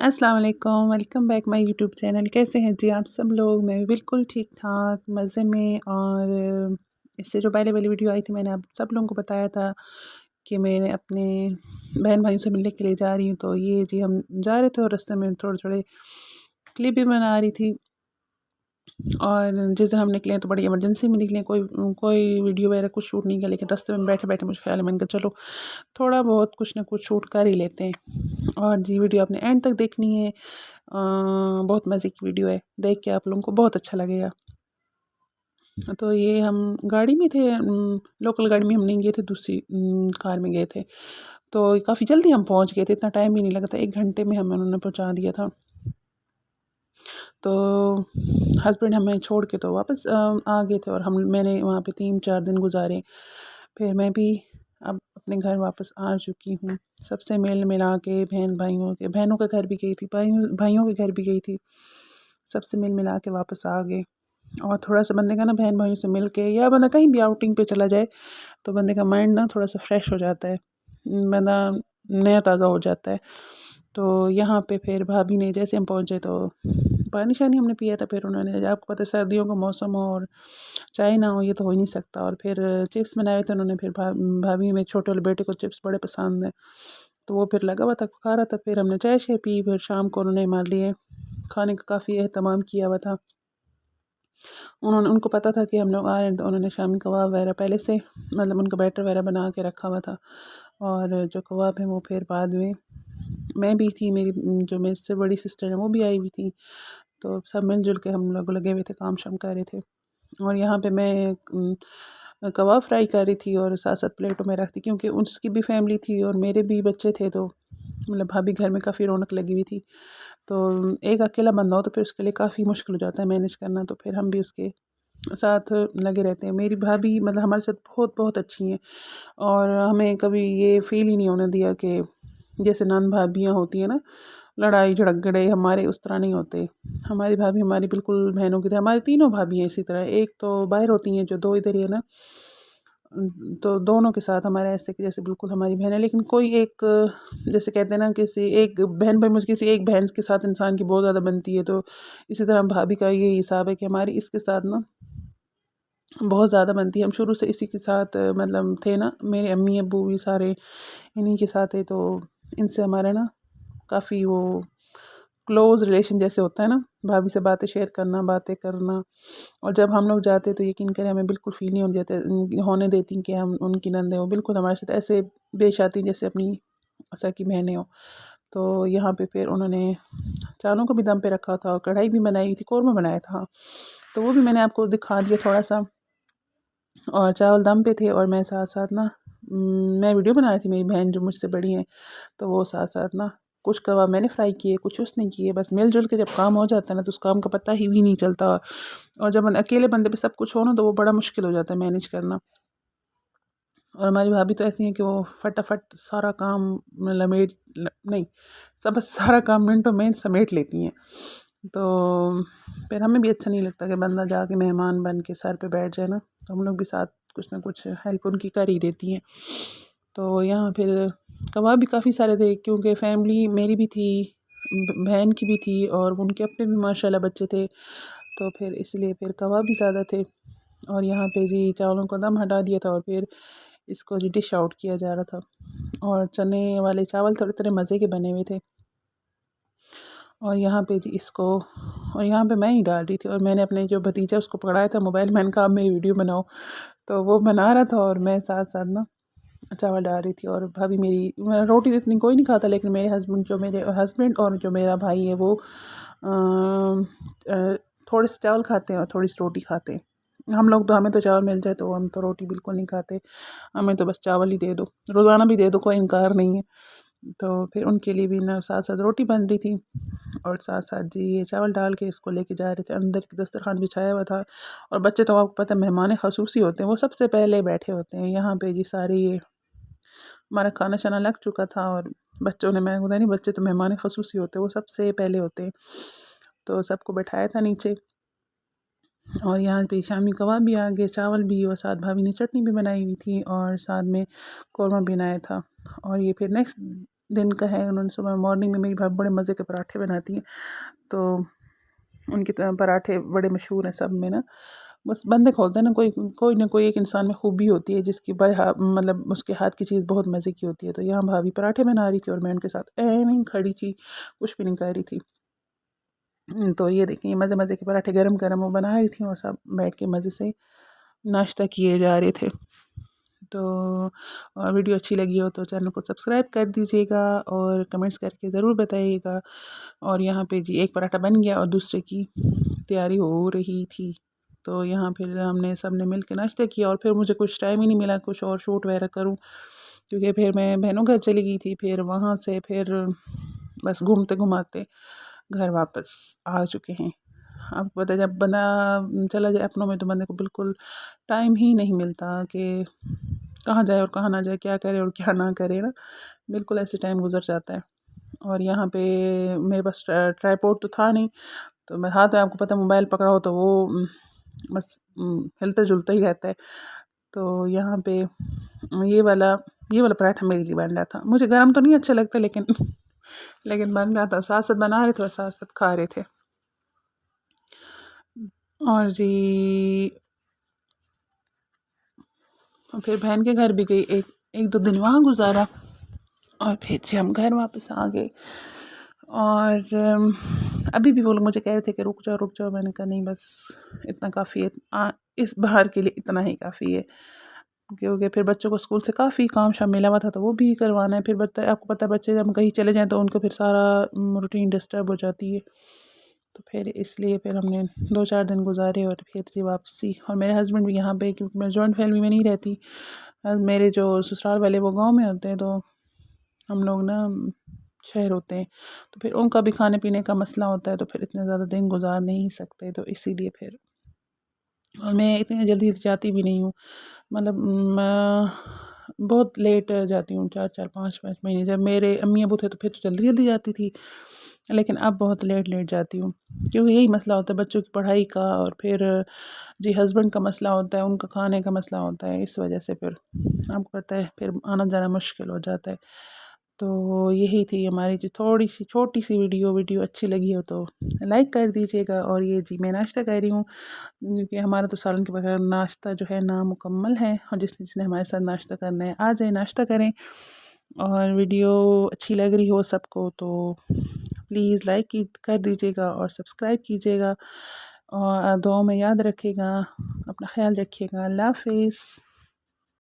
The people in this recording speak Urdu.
السلام علیکم، welcome back my YouTube channel. کیسے ہیں جی آپ سب لوگ؟ میں بالکل ٹھیک ٹھاک مزے میں۔ اور اس سے جو پہلے والی ویڈیو آئی تھی میں نے آپ سب لوگوں کو بتایا تھا کہ میں اپنے بہن بھائیوں سے ملنے کے لیے جا رہی ہوں، تو یہ جی ہم جا رہے تھے اور راستے میں تھوڑے تھوڑے کلپ بھی بنا رہی تھی۔ اور جس دن ہم نکلے تو بڑی ایمرجنسی میں نکلے، کوئی ویڈیو وغیرہ کچھ شوٹ نہیں کیا، لیکن راستے میں بیٹھے بیٹھے مجھے خیال ہے، میں نے کہا چلو تھوڑا بہت کچھ نہ کچھ شوٹ کر ہی لیتے ہیں۔ اور جی ویڈیو آپ نے اینڈ تک دیکھنی ہے، بہت مزے کی ویڈیو ہے، دیکھ کے آپ لوگوں کو بہت اچھا لگے گا۔ تو یہ ہم گاڑی میں تھے، لوکل گاڑی میں ہم نہیں گئے تھے، دوسری کار میں گئے تھے، تو کافی جلدی ہم پہنچ گئے تھے، اتنا ٹائم بھی نہیں لگا تھا، 1 گھنٹے میں انہوں نے پہنچا دیا تھا۔ تو ہسبینڈ ہمیں چھوڑ کے تو واپس آ گئے تھے، اور میں نے وہاں پہ 3-4 دن گزارے۔ پھر میں بھی اب اپنے گھر واپس آ چکی ہوں، سب سے مل ملا کے بہنوں کے گھر بھی گئی تھی، بھائیوں کے گھر بھی گئی تھی، سب سے مل ملا کے واپس آ گئے۔ اور تھوڑا سا بندے کا نا بہن بھائیوں سے مل کے، یا بندہ کہیں بھی آؤٹنگ پہ چلا جائے تو بندے کا مائنڈ نا تھوڑا سا فریش ہو جاتا ہے، بندہ نیا تازہ ہو جاتا ہے۔ تو یہاں پہ پھر بھابھی نے، جیسے ہم پہنچے تو پانی شانی ہم نے پیا تھا، پھر انہوں نے، آپ کو پتہ ہے سردیوں کا موسم ہو اور چائے نہ ہو، یہ تو ہو ہی نہیں سکتا، اور پھر چپس بنائے تھے انہوں نے، پھر بھابھی میں چھوٹے والے بیٹے کو چپس بڑے پسند ہیں، تو وہ پھر لگا ہوا تھا کھا رہا تھا، پھر ہم نے چائے شائے پی، پھر شام کو انہوں نے ہمارے لیے کھانے کا کافی اہتمام کیا ہوا تھا۔ ان کو پتہ تھا کہ ہم لوگ آئے ہیں، تو انہوں نے شامی کباب وغیرہ پہلے سے، مطلب ان کا بیٹر وغیرہ بنا کے رکھا ہوا تھا، اور جو کباب ہیں وہ پھر بعد میں بھی تھی، میری جو میرے سے بڑی سسٹر ہیں وہ بھی آئی ہوئی تھی، تو سب مل جل کے ہم لوگ لگے ہوئے تھے، کام شام کر رہے تھے۔ اور یہاں پہ میں کباب فرائی کر رہی تھی اور ساتھ ساتھ پلیٹوں میں رکھتی، کیونکہ اس کی بھی فیملی تھی اور میرے بھی بچے تھے، تو مطلب بھابھی گھر میں کافی رونق لگی ہوئی تھی، تو ایک اکیلا بندہ ہو تو پھر اس کے لیے کافی مشکل ہو جاتا ہے مینیج کرنا، تو پھر ہم بھی اس کے ساتھ لگے رہتے ہیں۔ میری بھابھی مطلب ہمارے ساتھ بہت بہت اچھی ہیں، اور ہمیں کبھی یہ فیل ہی نہیں ہونے دیا کہ جیسے نان بھابیاں ہوتی ہیں نا، لڑائی جھگڑے ہمارے اس طرح نہیں ہوتے۔ ہماری بھابھی ہماری بالکل بہنوں کی طرح، ہماری تینوں بھابھی ہیں اسی طرح، ایک تو باہر ہوتی ہیں جو 2 ادھر ہی ہے نا، تو دونوں کے ساتھ ہمارے ایسے کہ جیسے بالکل ہماری بہن ہے، لیکن کوئی ایک، جیسے کہتے ہیں نا، کسی ایک بہن بھائی مجھ کسی ایک بہن کے ساتھ انسان کی بہت زیادہ بنتی ہے، تو اسی طرح بھابھی کا یہی حساب ہے کہ ہماری اس کے ساتھ نا بہت زیادہ بنتی ہے، ہم شروع سے اسی کے ساتھ مطلب تھے نا، میرے امی ابو بھی سارے انہی کے ساتھ تھے، تو ان سے ہمارا نا کافی وہ کلوز ریلیشن جیسے ہوتا ہے نا، بھابھی سے باتیں شیئر کرنا، باتیں کرنا، اور جب ہم لوگ جاتے تو یقین کریں ہمیں بالکل فیل نہیں ہونے دیتی کہ ہم ان کی نندیں، وہ بالکل ہمارے ساتھ ایسے پیش آتی جیسے اپنی سکی بہنیں ہوں۔ تو یہاں پہ پھر انہوں نے چاولوں کو بھی دم پہ رکھا تھا، اور کڑھائی بھی بنائی تھی، قورمہ بنایا تھا، تو وہ بھی میں نے آپ کو دکھا دیا تھوڑا سا، اور چاول دم پہ تھے، اور میں ساتھ ساتھ نا میں ویڈیو بنا رہی تھی، میری بہن جو مجھ سے بڑی ہیں تو وہ ساتھ ساتھ نا کچھ کباب میں نے فرائی کیے، کچھ اس نے کیے، بس مل جل کے جب کام ہو جاتا ہے نا تو اس کام کا پتہ ہی بھی نہیں چلتا، اور جب اکیلے بندے پہ سب کچھ ہو نا تو وہ بڑا مشکل ہو جاتا ہے مینیج کرنا۔ اور ہماری بھابھی تو ایسی ہیں کہ وہ فٹافٹ سارا کام لمیٹ نہیں سب بس سارا کام منٹوں میں سمیٹ لیتی ہیں، تو پھر ہمیں بھی اچھا نہیں لگتا کہ بندہ جا کے مہمان بن کے سر پہ بیٹھ جائے نا، تو ہم لوگ بھی ساتھ کچھ نہ کچھ ہیلپ ان کی کر ہی دیتی ہیں۔ تو یہاں پھر کباب بھی کافی سارے تھے، کیونکہ فیملی میری بھی تھی، بہن کی بھی تھی، اور ان کے اپنے بھی ماشاءاللہ بچے تھے، تو پھر اس لیے پھر کباب بھی زیادہ تھے۔ اور یہاں پہ جی چاولوں کو دم ہٹا دیا تھا، اور پھر اس کو جی ڈش آؤٹ کیا جا رہا تھا، اور چنے والے چاول تھوڑے اتنے مزے کے بنے ہوئے تھے، اور یہاں پہ جی اس کو، اور یہاں پہ میں ہی ڈال رہی تھی، اور میں نے اپنے جو بھتیجا اس کو پکڑایا تھا موبائل، میں نے کہا میری ویڈیو بناؤ، تو وہ بنا رہا تھا، اور میں ساتھ ساتھ نا چاول ڈال رہی تھی، اور بھابھی میری روٹی اتنی کوئی نہیں کھاتا، لیکن میرے ہسبینڈ اور جو میرا بھائی ہے وہ تھوڑے سے چاول کھاتے ہیں اور تھوڑی سی روٹی کھاتے ہیں۔ ہمیں تو چاول مل جائے تو ہم تو روٹی بالکل نہیں کھاتے، ہمیں تو بس چاول ہی دے دو، روزانہ بھی دے دو، کوئی انکار نہیں ہے۔ تو پھر ان کے لیے بھی نا ساتھ ساتھ روٹی بن رہی تھی، اور ساتھ ساتھ جی یہ چاول ڈال کے اس کو لے کے جا رہے تھے، اندر کی دسترخوان بچھایا ہوا تھا، اور بچے تو آپ کو پتہ مہمان خصوصی ہوتے ہیں، وہ سب سے پہلے بیٹھے ہوتے ہیں یہاں پہ جی سارے، یہ ہمارا کھانا شانا لگ چکا تھا، اور بچوں نے، میں بتا نہیں، بچے تو مہمان خصوصی ہوتے ہیں، وہ سب سے پہلے ہوتے ہیں، تو سب کو بٹھایا تھا نیچے، اور یہاں پہ شامی کباب بھی آ گئے، چاول بھی، اور ساتھ بھابھی نے چٹنی بھی بنائی ہوئی تھی، اور ساتھ میں قورمہ بھی بنایا تھا۔ اور یہ پھر نیکسٹ دن کا ہے. انہوں نے صبح مارننگ میں میری بھابھی بڑے مزے کے پراٹھے بناتی ہیں، تو ان کے پراٹھے بڑے مشہور ہیں سب میں نا. بس بندے کھولتے ہیں نا، کوئی نہ کوئی ایک انسان میں خوبی ہوتی ہے جس کی مطلب اس کے ہاتھ کی چیز بہت مزے کی ہوتی ہے. تو یہاں بھابھی پراٹھے بنا رہی تھی اور میں ان کے ساتھ نہیں کھڑی تھی، کچھ بھی نہیں کر رہی تھی. تو یہ دیکھیں مزے مزے کے پراٹھے گرم گرم وہ بنا رہی تھیں اور سب بیٹھ کے مزے سے ناشتہ کیے جا رہے تھے. تو ویڈیو اچھی لگی ہو تو چینل کو سبسکرائب کر دیجیے گا اور کمنٹس کر کے ضرور بتائیے گا. اور یہاں پہ جی ایک پراٹھا بن گیا اور دوسرے کی تیاری ہو رہی تھی. تو یہاں پھر ہم نے سب نے مل کے ناشتہ کیا اور پھر مجھے کچھ ٹائم ہی نہیں ملا کچھ اور شوٹ وغیرہ کروں، کیونکہ پھر میں بہنوں گھر چلی گئی تھی. پھر وہاں سے پھر بس گھومتے گھماتے گھر واپس آ چکے ہیں. اب پتہ جب بندہ چلا جائے اپنوں میں تو بندے کو بالکل ٹائم ہی نہیں ملتا کہ کہاں جائے اور کہاں نہ جائے، کیا کرے اور کیا نہ کرے نا. بالکل ایسے ٹائم گزر جاتا ہے. اور یہاں پہ میرے پاس ٹرائی پوڈ تو تھا نہیں، تو میں ہاتھ میں آپ کو پتہ موبائل پکڑا ہو تو وہ بس ہلتا جلتا ہی رہتا ہے. تو یہاں پہ یہ والا پراٹھا میرے لیے بن رہا تھا. مجھے گرم تو نہیں اچھا لگتا لیکن بن رہا تھا. ساتھ ساتھ بنا رہے تھے اور ساتھ ساتھ کھا رہے تھے. اور جی پھر بہن کے گھر بھی گئی، ایک دو دن وہاں گزارا اور پھر جی ہم گھر واپس آ گئے. اور ابھی بھی وہ لوگ مجھے کہہ رہے تھے کہ رک جاؤ. میں نے کہا نہیں، بس اتنا کافی ہے، اس بہار کے لیے اتنا ہی کافی ہے. کیونکہ پھر بچوں کو اسکول سے کافی کام شام ملا ہوا تھا تو وہ بھی کروانا ہے. پھر آپ کو پتہ ہے بچے جب کہیں چلے جائیں تو ان کو پھر سارا روٹین ڈسٹرب ہو جاتی ہے. تو پھر اس لیے پھر ہم نے 2-4 دن گزارے اور پھر جی واپسی. اور میرے ہسبینڈ بھی یہاں پہ، کیونکہ میں جوائنٹ فیملی میں نہیں رہتی. میرے جو سسرال والے وہ گاؤں میں ہوتے ہیں، تو ہم لوگ نا شہر ہوتے ہیں. تو پھر ان کا بھی کھانے پینے کا مسئلہ ہوتا ہے، تو پھر اتنے زیادہ دن گزار نہیں سکتے. تو اسی لیے پھر اور میں اتنی جلدی جاتی بھی نہیں ہوں. مطلب بہت لیٹ جاتی ہوں، 4-5 مہینے. جب میرے امی ابو تھے تو پھر تو جلدی جلدی جاتی تھی، لیکن اب بہت لیٹ جاتی ہوں. کیونکہ یہی مسئلہ ہوتا ہے بچوں کی پڑھائی کا، اور پھر جی ہسبینڈ کا مسئلہ ہوتا ہے، ان کا کھانے کا مسئلہ ہوتا ہے. اس وجہ سے پھر آپ کو پتہ ہے پھر آنا جانا مشکل ہو جاتا ہے. تو یہی تھی ہماری جو تھوڑی سی چھوٹی سی ویڈیو اچھی لگی ہو تو لائک کر دیجیے گا. اور یہ جی میں ناشتہ کر رہی ہوں، کیونکہ ہمارا تو سالن کے بغیر ناشتہ جو ہے نامکمل ہے. اور جس نے ہمارے ساتھ ناشتہ کرنا ہے آ جائے، ناشتہ کریں. اور ویڈیو اچھی لگ رہی ہو سب کو تو پلیز لائک کر دیجیے گا اور سبسکرائب کیجیے گا. اور دعاؤں میں یاد رکھے گا. اپنا خیال رکھیے گا. اللہ حافظ.